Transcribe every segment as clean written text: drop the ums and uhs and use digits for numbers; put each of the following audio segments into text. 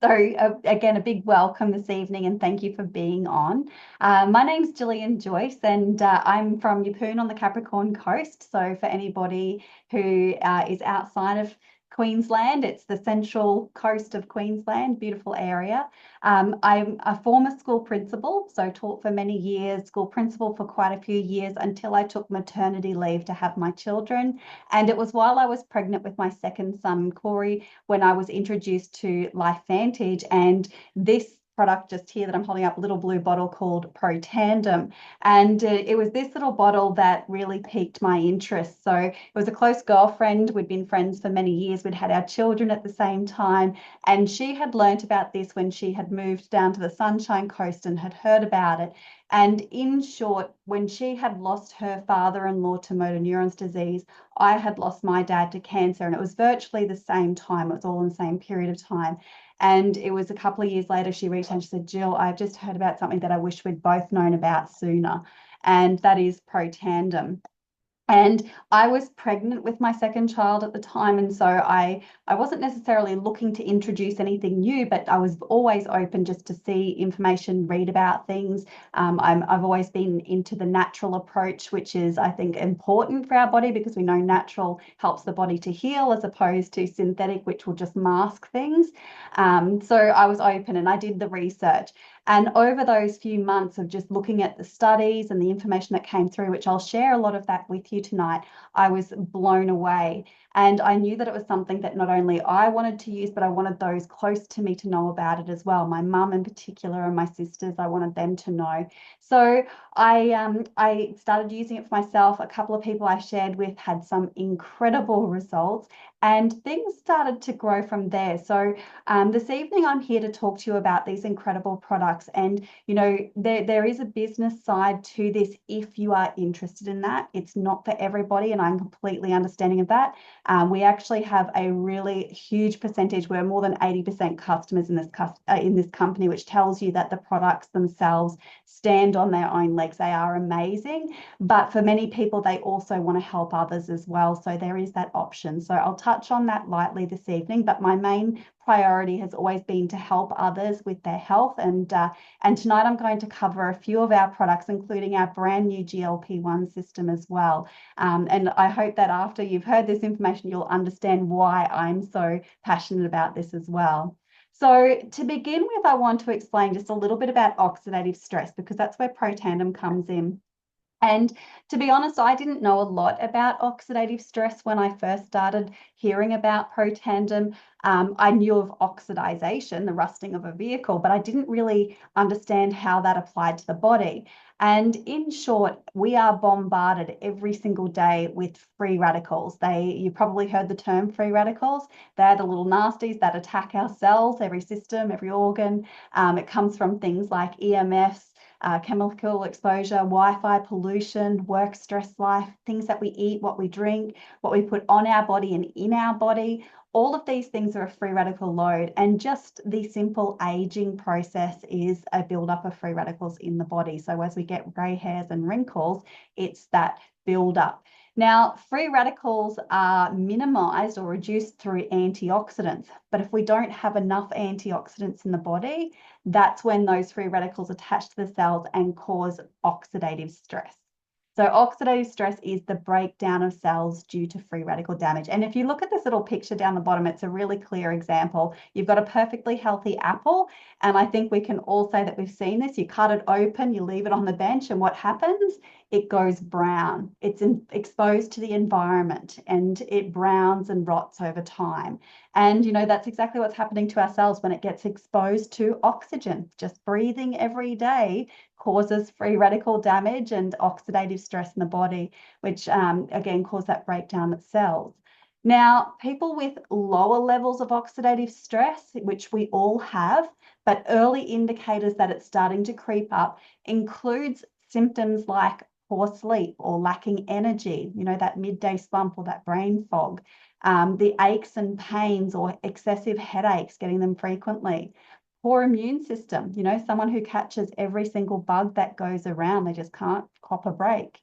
So again, a big welcome this evening and thank you for being on. My name's Gillian Joyce and I'm from Yeppoon on the Capricorn coast. So for anybody who is outside of Queensland, it's the central coast of Queensland, beautiful area. I'm a former school principal, so taught for many years, school principal for quite a few years until I took maternity leave to have my children. And it was while I was pregnant with my second son, Corey, when I was introduced to LifeVantage and this product just here that I'm holding up, a little blue bottle called Pro Tandem. And it was this little bottle that really piqued my interest. So it was a close girlfriend. We'd been friends for many years. We'd had our children at the same time. And she had learnt about this when she had moved down to the Sunshine Coast and had heard about it. And in short, when she had lost her father-in-law to motor neurons disease, I had lost my dad to cancer, and it was virtually the same time. It was all in the same period of time. And it was a couple of years later, she reached out and she said, Jill, I've just heard about something that I wish we'd both known about sooner. And that is Pro Tandem. And I was pregnant with my second child at the time. And so I wasn't necessarily looking to introduce anything new, but I was always open just to see information, read about things. I've always been into the natural approach, which is, I think, important for our body because we know natural helps the body to heal as opposed to synthetic, which will just mask things. So I was open and I did the research. And over those few months of just looking at the studies and the information that came through, which I'll share a lot of that with you tonight, I was blown away. And I knew that it was something that not only I wanted to use, but I wanted those close to me to know about it as well. My mum in particular and my sisters, I wanted them to know. So I started using it for myself. A couple of people I shared with had some incredible results and things started to grow from there. So this evening, I'm here to talk to you about these incredible products. And, you know, there is a business side to this if you are interested in that. It's not for everybody, and I'm completely understanding of that. We actually have a really huge percentage. We're more than 80% customers in this company, which tells you that the products themselves stand on their own legs. They are amazing. But for many people, they also want to help others as well. So there is that option. So I'll touch on that lightly this evening, but my main priority has always been to help others with their health. And tonight I'm going to cover a few of our products, including our brand new GLP-1 system as well. And I hope that after you've heard this information, you'll understand why I'm so passionate about this as well. So to begin with, I want to explain just a little bit about oxidative stress because that's where Pro Tandem comes in. And to be honest, I didn't know a lot about oxidative stress when I first started hearing about Pro Tandem. I knew of oxidization, the rusting of a vehicle, but I didn't really understand how that applied to the body. And in short, we are bombarded every single day with free radicals. You probably heard the term free radicals. They're the little nasties that attack our cells, every system, every organ. It comes from things like EMFs, chemical exposure, Wi-Fi pollution, work stress life, things that we eat, what we drink, what we put on our body and in our body. All of these things are a free radical load. And just the simple aging process is a buildup of free radicals in the body. So as we get grey hairs and wrinkles, it's that buildup. Now, free radicals are minimized or reduced through antioxidants. But if we don't have enough antioxidants in the body, that's when those free radicals attach to the cells and cause oxidative stress. So oxidative stress is the breakdown of cells due to free radical damage. And if you look at this little picture down the bottom, it's a really clear example. You've got a perfectly healthy apple. And I think we can all say that we've seen this. You cut it open, you leave it on the bench, and what happens? It goes brown. It's exposed to the environment and it browns and rots over time. And, you know, that's exactly what's happening to our cells when it gets exposed to oxygen. Just breathing every day causes free radical damage and oxidative stress in the body, which again cause that breakdown of cells. Now, people with lower levels of oxidative stress, which we all have, but early indicators that it's starting to creep up includes symptoms like poor sleep or lacking energy, you know, that midday slump or that brain fog, the aches and pains or excessive headaches, getting them frequently. Poor immune system, you know, someone who catches every single bug that goes around, they just can't cop a break.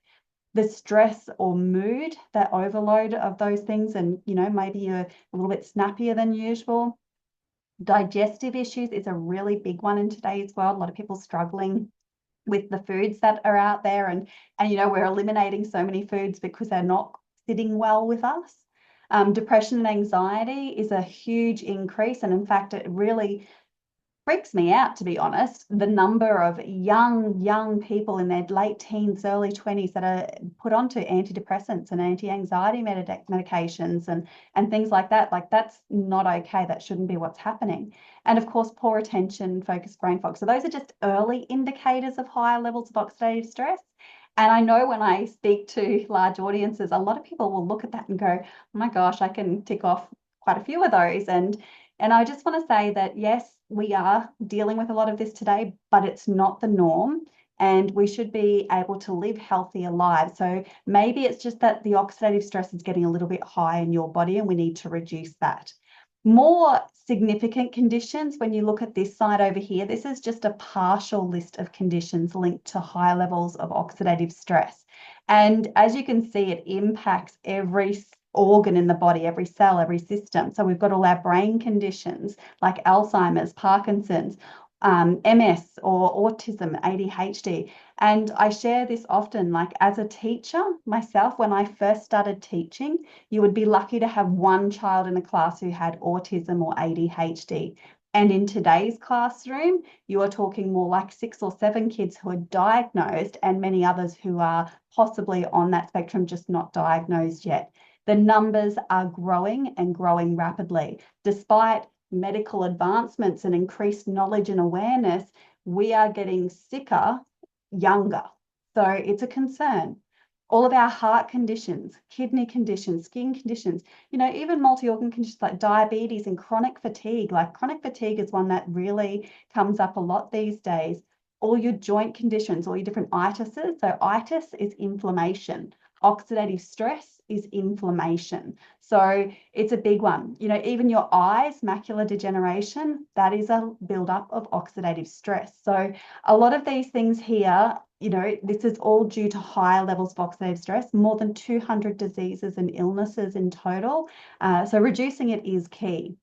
The stress or mood, that overload of those things, and, you know, maybe you're a little bit snappier than usual. Digestive issues is a really big one in today's world. A lot of people struggling with the foods that are out there, and we're eliminating so many foods because they're not sitting well with us. Depression and anxiety is a huge increase, and in fact, it really freaks me out, to be honest, the number of young people in their late teens, early 20s that are put onto antidepressants and anti-anxiety medications and things like that. Like, that's not okay. That shouldn't be what's happening. And of course, poor attention, focus, brain fog. So those are just early indicators of higher levels of oxidative stress. And I know when I speak to large audiences, a lot of people will look at that and go, oh my gosh, I can tick off quite a few of those. And I just want to say that, yes, we are dealing with a lot of this today, but it's not the norm. And we should be able to live healthier lives. So maybe it's just that the oxidative stress is getting a little bit high in your body and we need to reduce that. More significant conditions, when you look at this side over here, this is just a partial list of conditions linked to high levels of oxidative stress. And as you can see, it impacts every organ in the body, every cell, every system. So we've got all our brain conditions like Alzheimer's, Parkinson's, MS or autism, ADHD. And I share this often, like as a teacher myself, when I first started teaching, you would be lucky to have one child in a class who had autism or ADHD. And in today's classroom, you are talking more like 6 or 7 kids who are diagnosed and many others who are possibly on that spectrum, just not diagnosed yet. The numbers are growing and growing rapidly. Despite medical advancements and increased knowledge and awareness, we are getting sicker younger. So it's a concern. All of our heart conditions, kidney conditions, skin conditions, even multi-organ conditions like diabetes and chronic fatigue. Like, chronic fatigue is one that really comes up a lot these days. All your joint conditions, all your different itises. So itis is inflammation. Oxidative stress is inflammation. So it's a big one. Even your eyes, macular degeneration, that is a buildup of oxidative stress. So a lot of these things here, this is all due to higher levels of oxidative stress, more than 200 diseases and illnesses in total. So reducing it is key.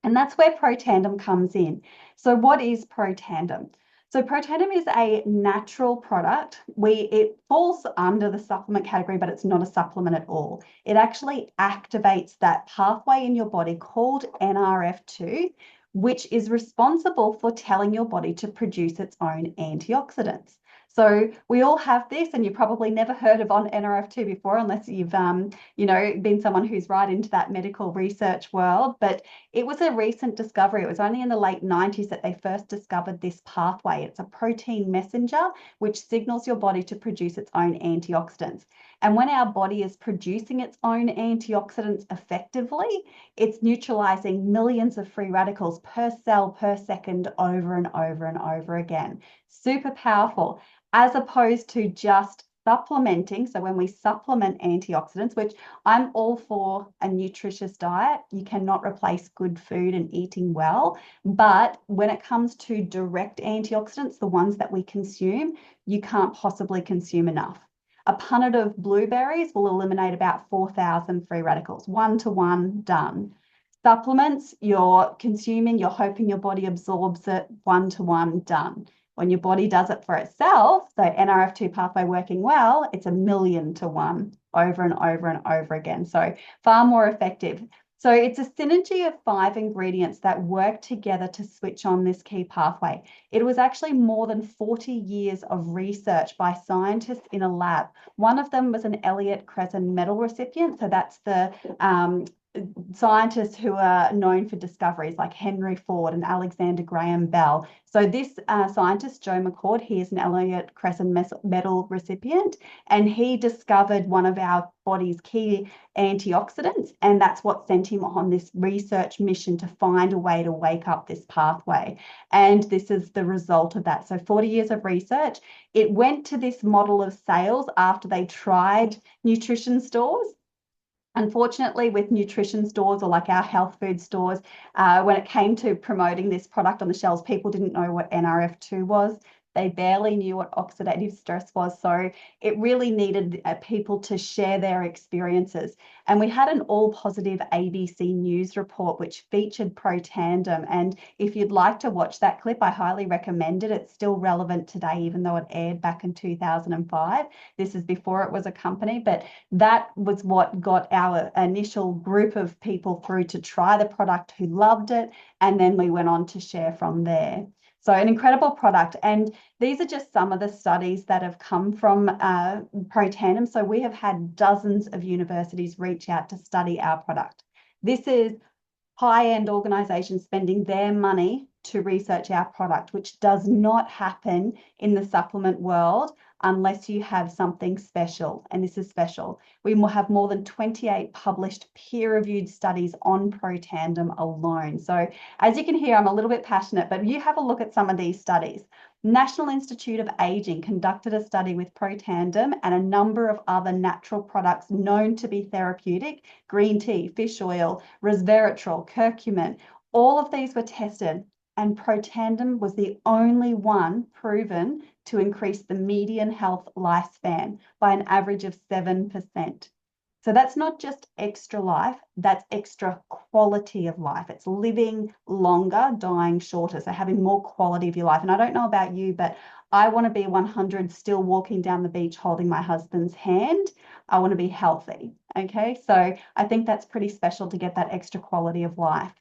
And that's where Protandim comes in. So what is Protandim? So Protandim is a natural product. It falls under the supplement category, but it's not a supplement at all. It actually activates that pathway in your body called NRF2, which is responsible for telling your body to produce its own antioxidants. So we all have this, and you've probably never heard of NRF2 before, unless you've, been someone who's right into that medical research world. But it was a recent discovery. It was only in the late 90s that they first discovered this pathway. It's a protein messenger which signals your body to produce its own antioxidants. And when our body is producing its own antioxidants effectively, it's neutralizing millions of free radicals per cell per second over and over and over again. Super powerful, as opposed to just supplementing. So when we supplement antioxidants, which I'm all for a nutritious diet, you cannot replace good food and eating well. But when it comes to direct antioxidants, the ones that we consume, you can't possibly consume enough. A punnet of blueberries will eliminate about 4,000 free radicals, 1-to-1, done. Supplements, you're consuming, you're hoping your body absorbs it, 1-to-1, done. When your body does it for itself, so NRF2 pathway working well, it's 1,000,000-to-1 over and over and over again. So far more effective. So it's a synergy of 5 ingredients that work together to switch on this key pathway. It was actually more than 40 years of research by scientists in a lab. One of them was an Elliott-Cresson Medal recipient. So that's the scientists who are known for discoveries like Henry Ford and Alexander Graham Bell. So this scientist, Joe McCord, he is an Elliott-Cresson Medal recipient, and he discovered one of our body's key antioxidants, and that's what sent him on this research mission to find a way to wake up this pathway. And this is the result of that. So 40 years of research. It went to this model of sales after they tried nutrition stores. Unfortunately, with nutrition stores or like our health food stores, when it came to promoting this product on the shelves, people didn't know what NRF2 was. They barely knew what oxidative stress was. So it really needed people to share their experiences. And we had an all positive ABC News report, which featured Protandim. And if you'd like to watch that clip, I highly recommend it. It's still relevant today, even though it aired back in 2005. This is before it was a company, but that was what got our initial group of people through to try the product who loved it. And then we went on to share from there. So an incredible product. And these are just some of the studies that have come from Protandim. So we have had dozens of universities reach out to study our product. This is high-end organizations spending their money to research our product, which does not happen in the supplement world unless you have something special, and this is special. We will have more than 28 published peer-reviewed studies on Protandim alone. So as you can hear, I'm a little bit passionate, but you have a look at some of these studies. National Institute of Aging conducted a study with Protandim and a number of other natural products known to be therapeutic: green tea, fish oil, resveratrol, curcumin. All of these were tested, and Protandim was the only one proven to increase the median health lifespan by an average of 7%. So that's not just extra life, that's extra quality of life. It's living longer, dying shorter, so having more quality of your life. And I don't know about you, but I want to be 100 still walking down the beach holding my husband's hand. I want to be healthy, okay? So I think that's pretty special to get that extra quality of life.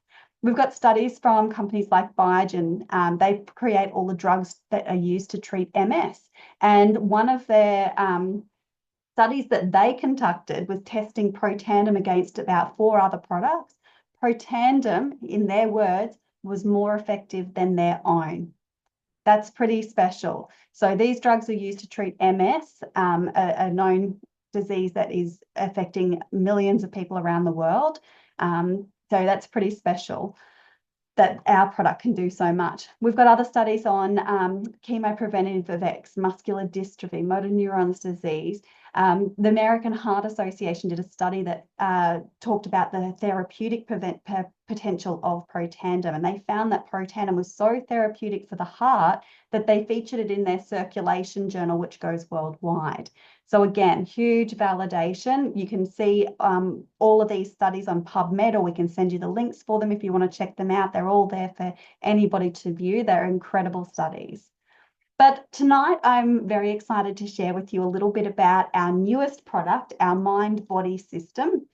We've got studies from companies like Biogen. They create all the drugs that are used to treat MS. And one of their studies that they conducted was testing Protandim against about 4 other products. Protandim, in their words, was more effective than their own. That's pretty special. So these drugs are used to treat MS, a known disease that is affecting millions of people around the world. So that's pretty special that our product can do so much. We've got other studies on chemopreventative effects, muscular dystrophy, motor neurons disease. The American Heart Association did a study that talked about the therapeutic potential of Protandim, and they found that Protandim was so therapeutic for the heart that they featured it in their circulation journal, which goes worldwide. So again, huge validation. You can see all of these studies on PubMed, or we can send you the links for them if you want to check them out. They're all there for anybody to view. They're incredible studies. But tonight, I'm very excited to share with you a little bit about our newest product, our mind-body system.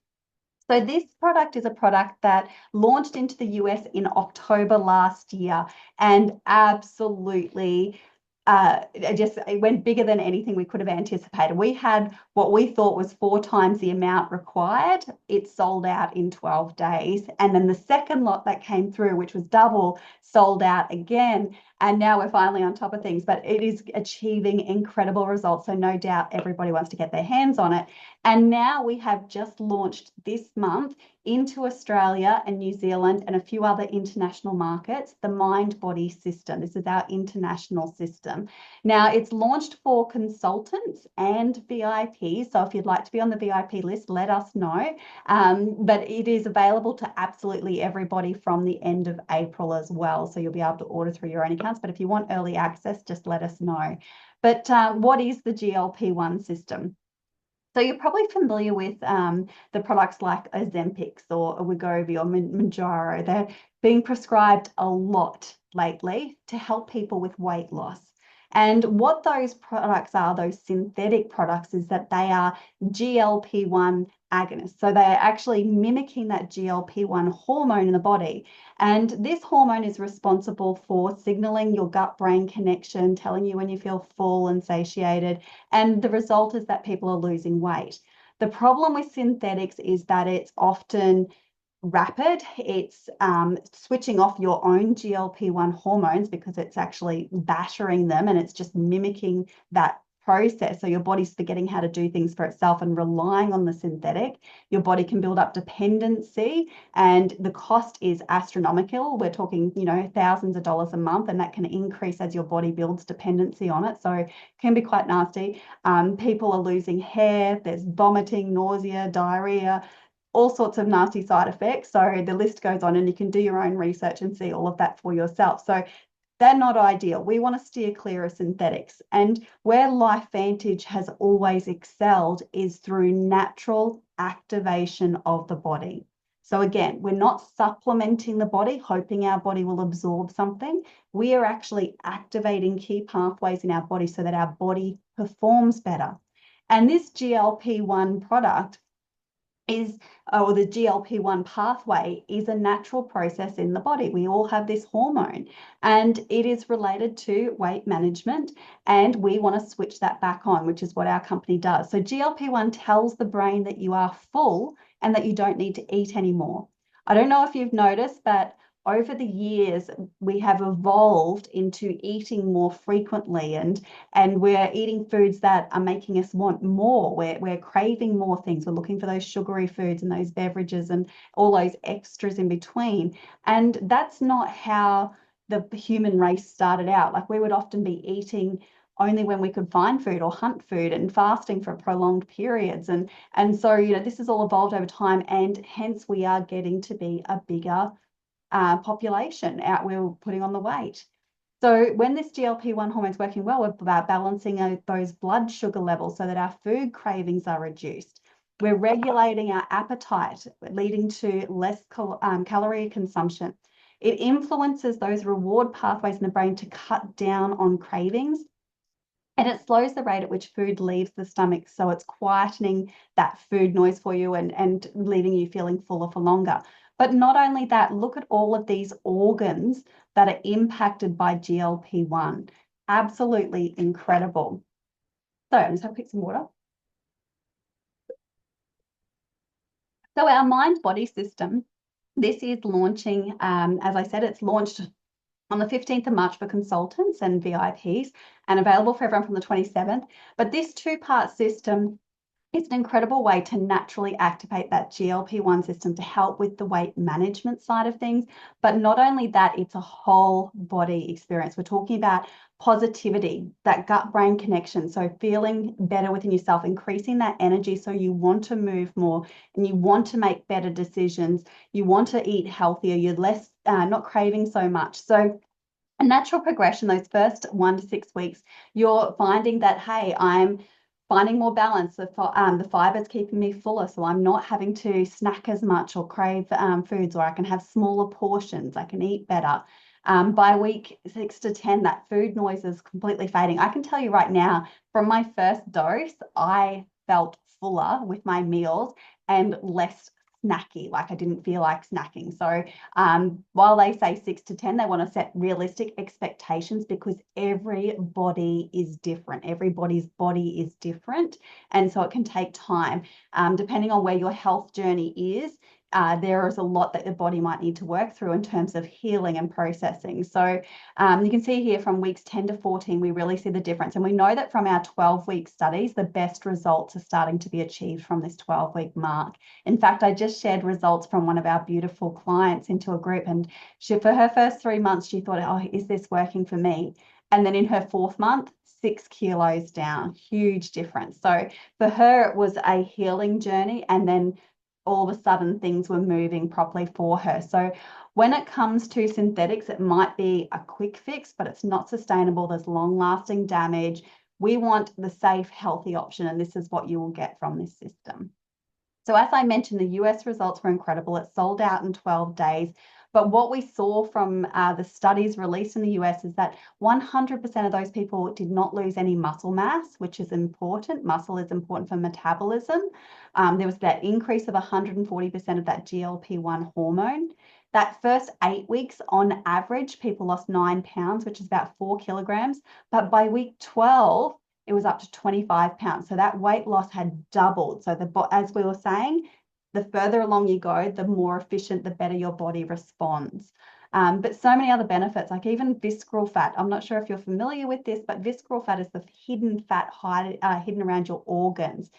So this product is a product that launched into the US in October last year, and absolutely it went bigger than anything we could have anticipated. We had what we thought was 4 times the amount required. It sold out in 12 days. And then the second lot that came through, which was double, sold out again. And now we're finally on top of things, but it is achieving incredible results. So no doubt everybody wants to get their hands on it. And now we have just launched this month into Australia and New Zealand and a few other international markets, the mind-body system. This is our international system. Now, it's launched for consultants and VIPs. So if you'd like to be on the VIP list, let us know. But it is available to absolutely everybody from the end of April as well. So you'll be able to order through your own accounts. But if you want early access, just let us know. But what is the GLP-1 system? So you're probably familiar with the products like Ozempic or Wegovy or Mounjaro. They're being prescribed a lot lately to help people with weight loss. And what those products are, those synthetic products, is that they are GLP-1 agonists. So they're actually mimicking that GLP-1 hormone in the body. And this hormone is responsible for signaling your gut-brain connection, telling you when you feel full and satiated. And the result is that people are losing weight. The problem with synthetics is that it's often rapid. It's switching off your own GLP-1 hormones because it's actually battering them, and it's just mimicking that process. So your body's forgetting how to do things for itself and relying on the synthetic. Your body can build up dependency, and the cost is astronomical. We're talking, thousands of dollars a month, and that can increase as your body builds dependency on it. So it can be quite nasty. People are losing hair, there's vomiting, nausea, diarrhea, all sorts of nasty side effects. So the list goes on, and you can do your own research and see all of that for yourself. So They're not ideal. We want to steer clear of synthetics. And where LifeVantage has always excelled is through natural activation of the body. So again, we're not supplementing the body, hoping our body will absorb something. We are actually activating key pathways in our body so that our body performs better. And this GLP-1 product is, or the GLP-1 pathway is a natural process in the body. We all have this hormone and it is related to weight management, and we want to switch that back on, which is what our company does. So GLP-1 tells the brain that you are full and that you don't need to eat anymore. I don't know if you've noticed, but over the years, we have evolved into eating more frequently, and we're eating foods that are making us want more. We're craving more things. We're looking for those sugary foods and those beverages and all those extras in between. And that's not how the human race started out. Like, we would often be eating only when we could find food or hunt food and fasting for prolonged periods. And so, this has all evolved over time, and hence we are getting to be a bigger population out. We're putting on the weight. So when this GLP-1 hormone is working well, we're about balancing those blood sugar levels so that our food cravings are reduced. We're regulating our appetite, leading to less calorie consumption. It influences those reward pathways in the brain to cut down on cravings. And it slows the rate at which food leaves the stomach. So it's quietening that food noise for you and leaving you feeling fuller for longer. But not only that, look at all of these organs that are impacted by GLP-1. Absolutely incredible. So I'm just going to pick some water. So our mind-body system, this is launching, as I said, it's launched on the 15th of March for consultants and VIPs, and available for everyone from the 27th. But this two-part system, it's an incredible way to naturally activate that GLP-1 system to help with the weight management side of things. But not only that, it's a whole body experience. We're talking about positivity, that gut-brain connection. So feeling better within yourself, increasing that energy so you want to move more and you want to make better decisions. You want to eat healthier. You're less, not craving so much. So a natural progression, those first 1 to 6 weeks, you're finding that, hey, I'm finding more balance. The fiber's keeping me fuller, so I'm not having to snack as much or crave foods, or I can have smaller portions. I can eat better. By week 6 to 10, that food noise is completely fading. I can tell you right now, from my first dose, I felt fuller with my meals and less snacky, like I didn't feel like snacking. So while they say 6 to 10, they want to set realistic expectations because everybody is different. Everybody's body is different. And so it can take time. Depending on where your health journey is, there is a lot that the body might need to work through in terms of healing and processing. So you can see here from weeks 10 to 14, we really see the difference. And we know that from our 12-week studies, the best results are starting to be achieved from this 12-week mark. In fact, I just shared results from one of our beautiful clients into a group, and for her first 3 months, she thought, oh, is this working for me? And then in her 4th month, 6 kilos down, huge difference. So for her, it was a healing journey, and then all of a sudden things were moving properly for her. So when it comes to synthetics, it might be a quick fix, but it's not sustainable. There's long-lasting damage. We want the safe, healthy option, and this is what you will get from this system. So as I mentioned, the US results were incredible. It sold out in 12 days. But what we saw from the studies released in the US is that 100% of those people did not lose any muscle mass, which is important. Muscle is important for metabolism. There was that increase of 140% of that GLP-1 hormone. That first 8 weeks, on average, people lost 9 pounds, which is about 4 kilograms. But by week 12, it was up to 25 pounds. So that weight loss had doubled. So as we were saying, the further along you go, the more efficient, the better your body responds. But so many other benefits, like even visceral fat. I'm not sure if you're familiar with this, but visceral fat is the hidden fat hidden around your organs.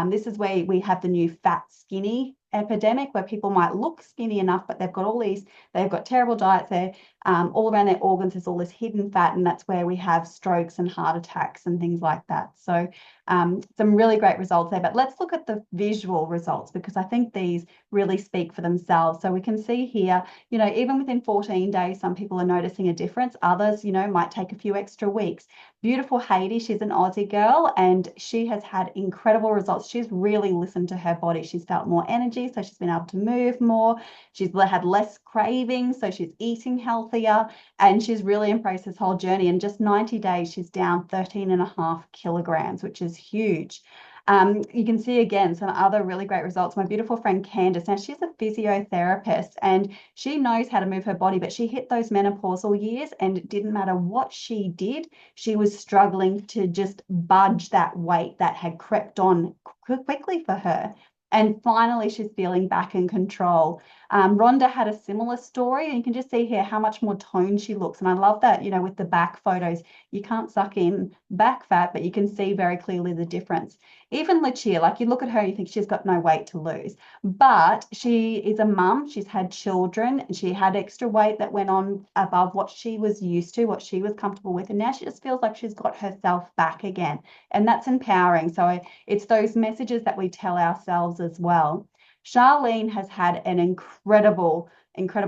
This is where we have the new fat skinny epidemic where people might look skinny enough, but they've got terrible diets. They're all around their organs, there's all this hidden fat, and that's where we have strokes and heart attacks and things like that. So some really great results there. But let's look at the visual results, because I think these really speak for themselves. So we can see here, even within 14 days, some people are noticing a difference. Others, might take a few extra weeks. Beautiful Haiti, she's an Aussie girl, and she has had incredible results. She's really listened to her body. She's felt more energy, so she's been able to move more. She's had less cravings, so she's eating healthier, and she's really embraced this whole journey. In just 90 days, she's down 13.5 kilograms, which is huge. You can see again some other really great results. My beautiful friend Candace, now she's a physiotherapist and she knows how to move her body, but she hit those menopausal years and it didn't matter what she did, she was struggling to just budge that weight that had crept on quickly for her. And finally, she's feeling back in control. Rhonda had a similar story, and you can just see here how much more toned she looks. And I love that, with the back photos, you can't suck in back fat, but you can see very clearly the difference. Even Lucia, like you look at her and you think she's got no weight to lose, but she is a mum, she's had children, and she had extra weight that went on above what she was used to, what she was comfortable with. And now she just feels like she's got herself back again. And that's empowering. So it's those messages that we tell ourselves as well. Charlene has had an incredible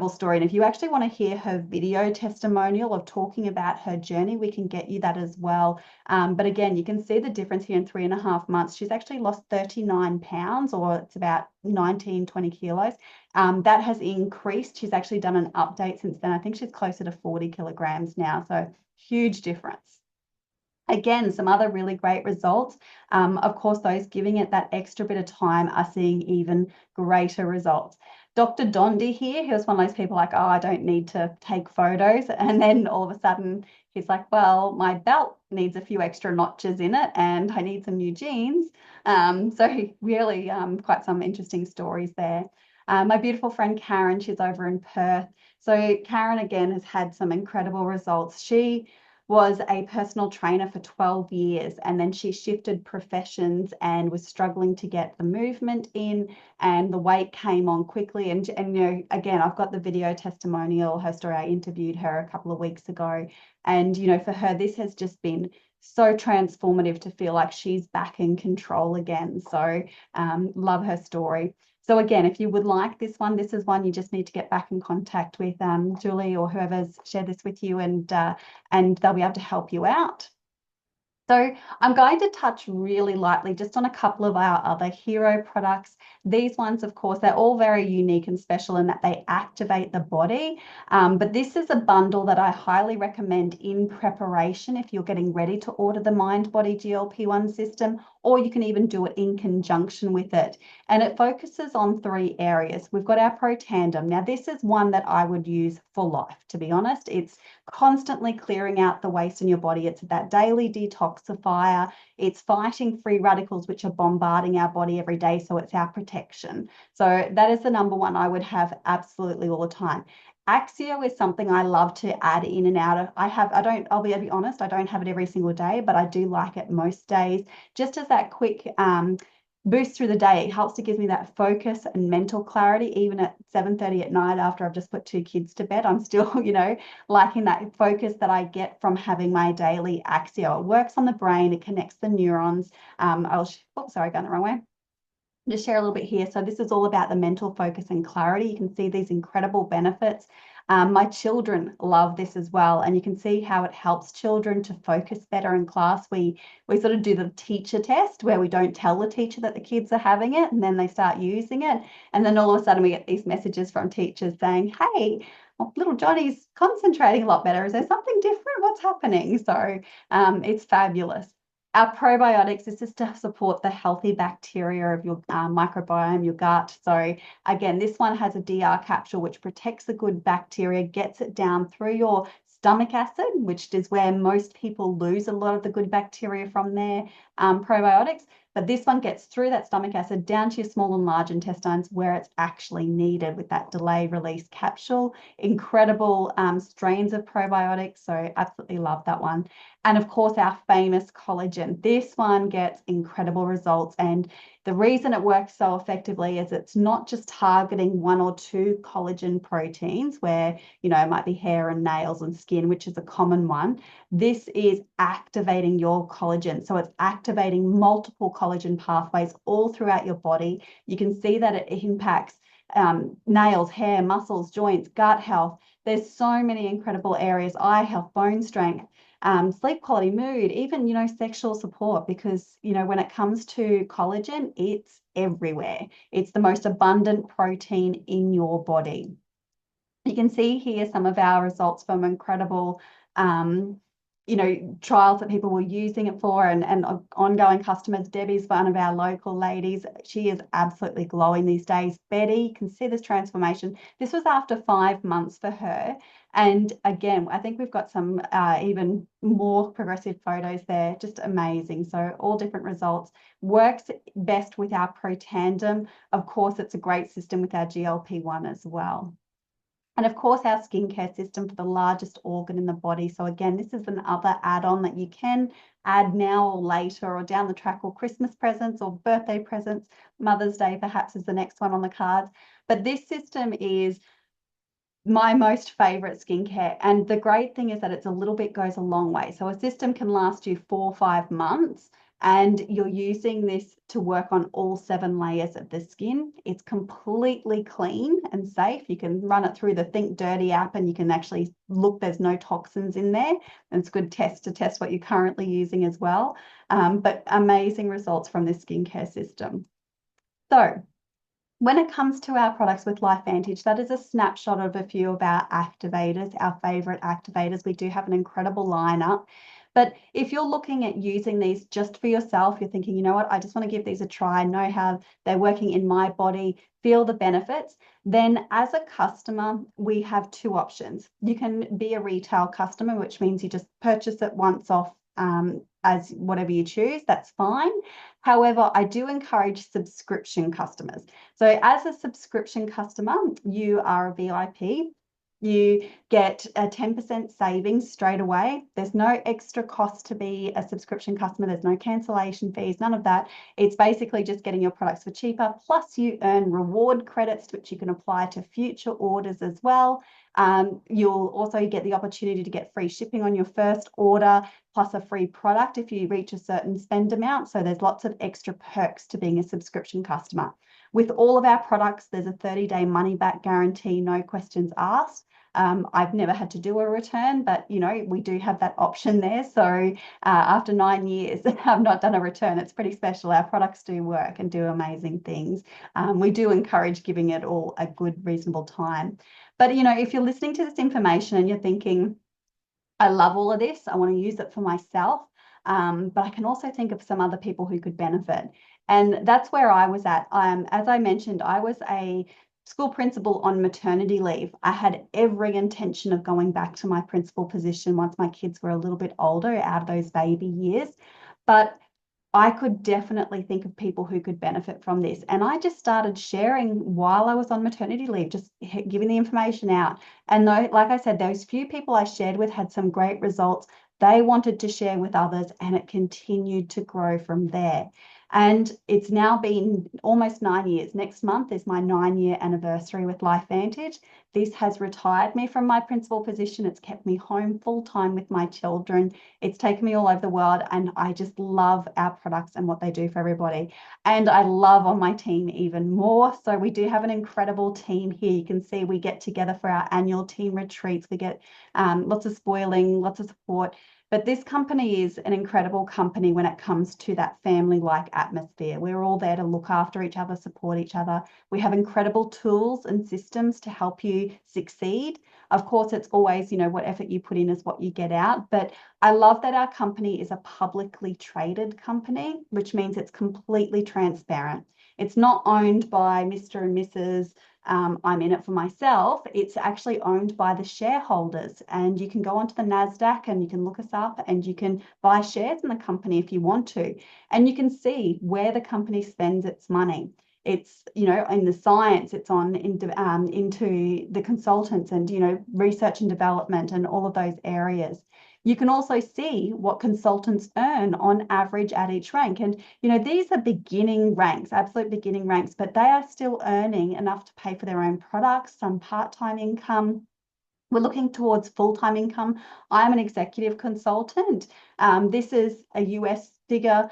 story. And if you actually want to hear her video testimonial of talking about her journey, we can get you that as well. But again, you can see the difference here in 3.5 months. She's actually lost 39 pounds, or it's about 19, 20 kilos. That has increased. She's actually done an update since then. I think she's closer to 40 kilograms now. So huge difference. Again, some other really great results. Of course, those giving it that extra bit of time are seeing even greater results. Dr. Dondi here, he was one of those people like, oh, I don't need to take photos. And then all of a sudden he's like, well, my belt needs a few extra notches in it and I need some new jeans. So really quite some interesting stories there. My beautiful friend Karen, she's over in Perth. So Karen, again, has had some incredible results. She was a personal trainer for 12 years, and then she shifted professions and was struggling to get the movement in, and the weight came on quickly. And again, I've got the video testimonial, her story. I interviewed her a couple of weeks ago, and for her, this has just been so transformative to feel like she's back in control again. So love her story. So again, if you would like this one, this is one you just need to get back in contact with Julie or whoever's shared this with you, and they'll be able to help you out. So I'm going to touch really lightly just on a couple of our other hero products. These ones, of course, they're all very unique and special in that they activate the body. But this is a bundle that I highly recommend in preparation if you're getting ready to order the Mind-Body GLP-1 system, or you can even do it in conjunction with it. And it focuses on 3 areas. We've got our Pro Tandem. Now, this is one that I would use for life, to be honest. It's constantly clearing out the waste in your body. It's that daily detoxifier. It's fighting free radicals, which are bombarding our body every day. So it's our protection. So that is the number one I would have absolutely all the time. Axio is something I love to add in and out of. I'll be honest, I don't have it every single day, but I do like it most days. Just as that quick boost through the day. It helps to give me that focus and mental clarity, even at 7:30 at night after I've just put 2 kids to bed. I'm still, liking that focus that I get from having my daily Axio. It works on the brain. It connects the neurons. Sorry, going the wrong way. Just share a little bit here. So this is all about the mental focus and clarity. You can see these incredible benefits. My children love this as well, and you can see how it helps children to focus better in class. We sort of do the teacher test where we don't tell the teacher that the kids are having it, and then they start using it, and then all of a sudden we get these messages from teachers saying, hey, little Johnny's concentrating a lot better. Is there something different? What's happening? So it's fabulous. Our probiotics, this is to support the healthy bacteria of your microbiome, your gut. So again, this one has a DR capsule, which protects the good bacteria, gets it down through your stomach acid, which is where most people lose a lot of the good bacteria from their probiotics. But this one gets through that stomach acid down to your small and large intestines where it's actually needed with that delayed release capsule. Incredible strains of probiotics. So absolutely love that one. And of course, our famous collagen. This one gets incredible results. And the reason it works so effectively is it's not just targeting one or two collagen proteins where, you know, it might be hair and nails and skin, which is a common one. This is activating your collagen. So it's activating multiple collagen pathways all throughout your body. You can see that it impacts nails, hair, muscles, joints, gut health. There's so many incredible areas, eye health, bone strength, sleep quality, mood, even, you know, sexual support, because, you know, when it comes to collagen, it's everywhere. It's the most abundant protein in your body. You can see here some of our results from incredible, you know, trials that people were using it for, and ongoing customers. Debbie's one of our local ladies. She is absolutely glowing these days. Betty, you can see this transformation. This was after 5 months for her. And again, I think we've got some even more progressive photos there. Just amazing. So all different results. Works best with our Protandim. Of course, it's a great system with our GLP-1 as well. And of course, our skincare system for the largest organ in the body. So again, this is another add-on that you can add now or later or down the track, or Christmas presents or birthday presents. Mother's Day perhaps is the next one on the cards. But this system is my most favorite skincare. And the great thing is that it's a little bit goes a long way. So a system can last you 4 or 5 months, and you're using this to work on all 7 layers of the skin. It's completely clean and safe. You can run it through the Think Dirty app and you can actually look, there's no toxins in there. And it's a good test to test what you're currently using as well. But amazing results from this skincare system. So when it comes to our products with LifeVantage, that is a snapshot of a few of our activators, our favorite activators. We do have an incredible lineup. But if you're looking at using these just for yourself, you're thinking, you know what, I just want to give these a try, know how they're working in my body, feel the benefits, then as a customer, we have 2 options. You can be a retail customer, which means you just purchase it once off as whatever you choose, that's fine. However, I do encourage subscription customers. So as a subscription customer, you are a VIP. You get a 10% savings straight away. There's no extra cost to be a subscription customer. There's no cancellation fees, none of that. It's basically just getting your products for cheaper. Plus you earn reward credits, which you can apply to future orders as well. You'll also get the opportunity to get free shipping on your first order, plus a free product if you reach a certain spend amount. So there's lots of extra perks to being a subscription customer. With all of our products, there's a 30-day money-back guarantee, no questions asked. I've never had to do a return, but you know, we do have that option there. So after 9 years, I've not done a return. It's pretty special. Our products do work and do amazing things. We do encourage giving it all a good, reasonable time. But you know, if you're listening to this information and you're thinking, I love all of this, I want to use it for myself, but I can also think of some other people who could benefit. And that's where I was at. As I mentioned, I was a school principal on maternity leave. I had every intention of going back to my principal position once my kids were a little bit older, out of those baby years. But I could definitely think of people who could benefit from this. And I just started sharing while I was on maternity leave, just giving the information out. And though, like I said, those few people I shared with had some great results. They wanted to share with others, and it continued to grow from there. And it's now been almost 9 years. Next month is my 9-year anniversary with LifeVantage. This has retired me from my principal position. It's kept me home full time with my children. It's taken me all over the world, and I just love our products and what they do for everybody. And I love on my team even more. So we do have an incredible team here. You can see we get together for our annual team retreats. We get lots of spoiling, lots of support. But this company is an incredible company when it comes to that family-like atmosphere. We're all there to look after each other, support each other. We have incredible tools and systems to help you succeed. Of course, it's always, you know, what effort you put in is what you get out. But I love that our company is a publicly traded company, which means it's completely transparent. It's not owned by Mr. and Mrs. I'm in it for myself. It's actually owned by the shareholders, and you can go onto the NASDAQ and you can look us up and you can buy shares in the company if you want to, and you can see where the company spends its money. It's, you know, in the science, it's on into the consultants and, you know, research and development and all of those areas. You can also see what consultants earn on average at each rank. And, these are beginning ranks, absolute beginning ranks, but they are still earning enough to pay for their own products, some part-time income. We're looking towards full-time income. I'm an executive consultant. This is a US figure.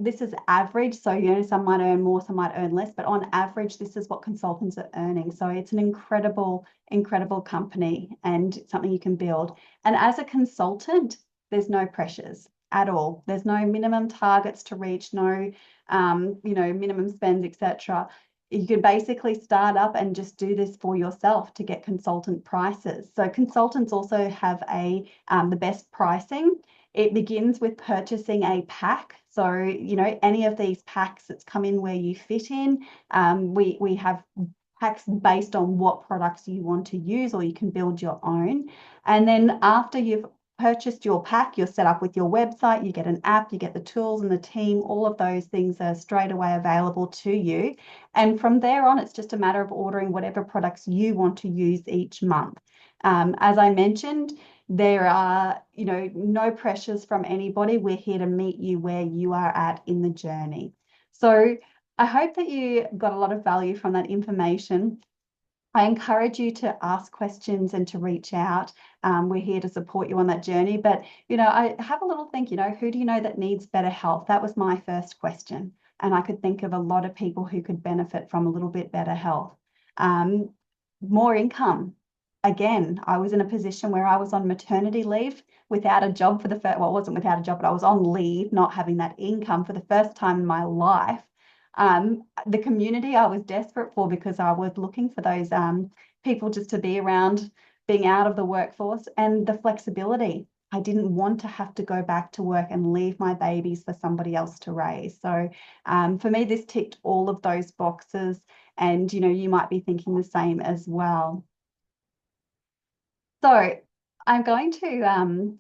This is average, so some might earn more, some might earn less, but on average, this is what consultants are earning. So it's an incredible, incredible company and something you can build. And as a consultant, there's no pressures at all. There's no minimum targets to reach, no minimum spends, etc. You can basically start up and just do this for yourself to get consultant prices. So consultants also have the best pricing. It begins with purchasing a pack. So, any of these packs that's come in where you fit in, we have packs based on what products you want to use, or you can build your own. And then after you've purchased your pack, you're set up with your website, you get an app, you get the tools and the team, all of those things are straight away available to you. And from there on, it's just a matter of ordering whatever products you want to use each month. As I mentioned, there are, no pressures from anybody. We're here to meet you where you are at in the journey. So I hope that you got a lot of value from that information. I encourage you to ask questions and to reach out. We're here to support you on that journey. But, I have a little think, who do you know that needs better health? That was my first question. And I could think of a lot of people who could benefit from a little bit better health. More income. Again, I was in a position where I was on maternity leave without a job for the first, well, it wasn't without a job, but I was on leave, not having that income for the first time in my life. The community I was desperate for, because I was looking for those people just to be around, being out of the workforce, and the flexibility. I didn't want to have to go back to work and leave my babies for somebody else to raise. So for me, this ticked all of those boxes, and you might be thinking the same as well. So I'm going to